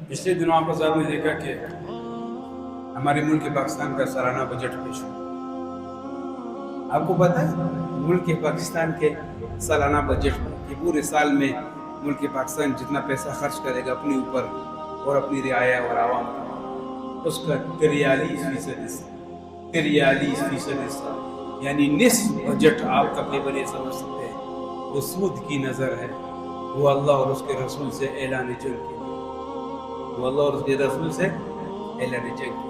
پچھلے دنوں آپ حضرات نے دیکھا کہ ہمارے ملک پاکستان کا سالانہ بجٹ پیش ہوا۔ آپ کو پتہ ہے ملک پاکستان کے سالانہ بجٹ کہ پورے سال میں ملک پاکستان جتنا پیسہ خرچ کرے گا اپنے اوپر اور اپنی رعایا اور عوام کا، اس کا 43% حصہ 43% حصہ یعنی نصف بجٹ آپ کا پیپر یہ سمجھ سکتے ہیں وہ سود کی نظر ہے، وہ اللہ اور اس کے رسول سے اعلان جنگ کے لیے، وہ اللہ اور اس کے رسول سے اعلان جنگ کے لیے۔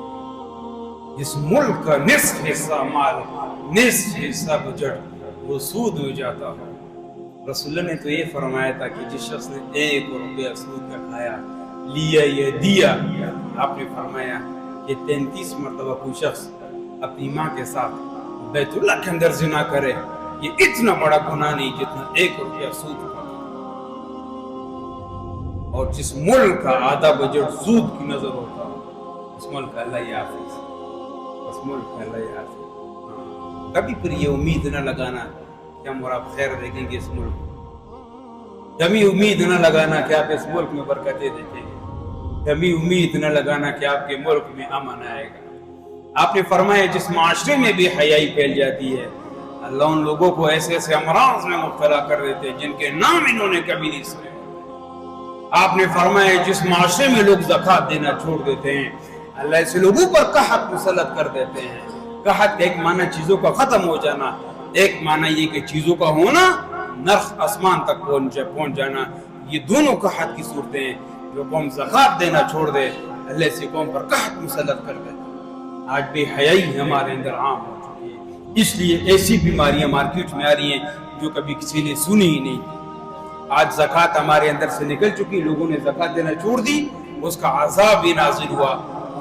جس ملک کا نصف حصہ مال، نصف حصہ بجٹ وہ سود ہو جاتا ہے۔ رسول اللہ نے تو یہ فرمایا تھا کہ جس شخص نے 1 روپیہ سود کا کھایا، لیا یا دیا، آپ نے فرمایا کہ 33 مرتبہ کوئی شخص اپنی ماں کے ساتھ بیت اللہ کے اندر زنا کرے، یہ اتنا بڑا گناہ نہیں جتنا 1 روپیہ سود کا۔ اور جس ملک کا آدھا بجٹ سود کی نظر ہوتا ہے اس ملک کا اللہ یافظ، اس ملک کا اللہ یافظ۔ کبھی پھر یہ امید نہ لگانا کہ ہم اور آپ خیر دیکھیں گے اس ملک میں، کبھی امید نہ لگانا کہ آپ اس ملک میں برکتیں دیکھیں گے، کبھی امید نہ لگانا کہ آپ کے ملک میں امن آئے گا۔ آپ نے فرمایا جس معاشرے میں بھی حیائی پھیل جاتی ہے اللہ ان لوگوں کو ایسے ایسے امراض میں مبتلا کر دیتے ہیں جن کے نام انہوں نے کبھی نہیں سنے۔ آپ نے فرمایا جس معاشرے میں لوگ زکوٰۃ دینا چھوڑ دیتے ہیں اللہ ایسے لوگوں پر قحط مسلط کر دیتے ہیں۔ قحط کا ایک معنی چیزوں کا ختم ہو جانا، ایک معنی یہ کہ چیزوں کا ہونا نرخ آسمان تک پہنچ جانا، یہ دونوں قحط کی صورتیں ہیں۔ جو قوم زکوٰۃ دینا چھوڑ دے اللہ ایسی قوم پر قحط مسلط کر دے۔ آج بے حیائی ہمارے اندر عام ہو چکی ہے، اس لیے ایسی بیماریاں مارکیٹ میں آ رہی ہیں جو کبھی کسی نے سنی ہی نہیں۔ آج زکوٰۃ ہمارے اندر سے نکل چکی، لوگوں نے زکوٰۃ دینا چھوڑ دی، اس کا عذاب بھی نازل ہوا۔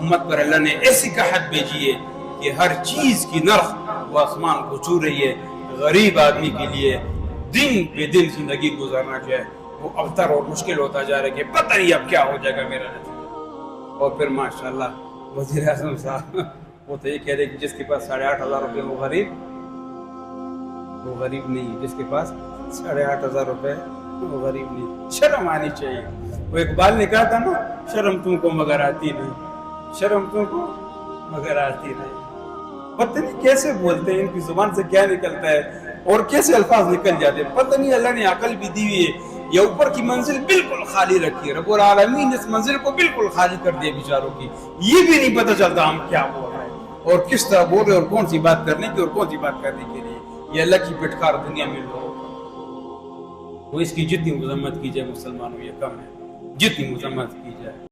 امت پر اللہ نے ایسی قحط بھیجی ہے کہ ہر چیز کی نرخ وہ آسمان کو چھو رہی ہے۔ غریب آدمی کے لیے دن بے دن زندگی گزارنا جو ہے وہ ابتر اور مشکل ہوتا جا رہا ہے کہ پتہ نہیں اب کیا ہو جائے گا میرا نتیجہ۔ اور پھر ماشاءاللہ وزیر اعظم صاحب وہ تو یہ کہہ رہے کہ جس کے پاس 8,500 روپے وہ غریب نہیں ہے، جس کے پاس 8,500 روپے وہ غریب نہیں۔ شرم آنی چاہیے۔ وہ اقبال نے کہا تھا نا، شرم تم کو مگر آتی نہیں، شرم تم کو مگر آتی نہیں۔ پتہ نہیں کیسے بولتے ہیں، ان کی زبان سے کیا نکلتا ہے اور کیسے الفاظ نکل جاتے ہیں، پتہ نہیں اللہ نے عقل بھی دی ہوئی ہے یا اوپر کی منزل بالکل خالی رکھی ہے۔ رب العالمین اس منزل کو بالکل خالی کر دیا بیچاروں کی، یہ بھی نہیں پتہ چلتا ہم کیا بول رہے ہیں اور کس طرح بول رہے ہیں اور کون سی بات کرنے کی اور کون سی بات کرنے کے لیے۔ یہ اللہ کی پٹکار دنیا میں لوگوں کو، وہ اس کی جتنی مذمت کی جائے مسلمانوں یہ کم ہے، جتنی مذمت کی جائے۔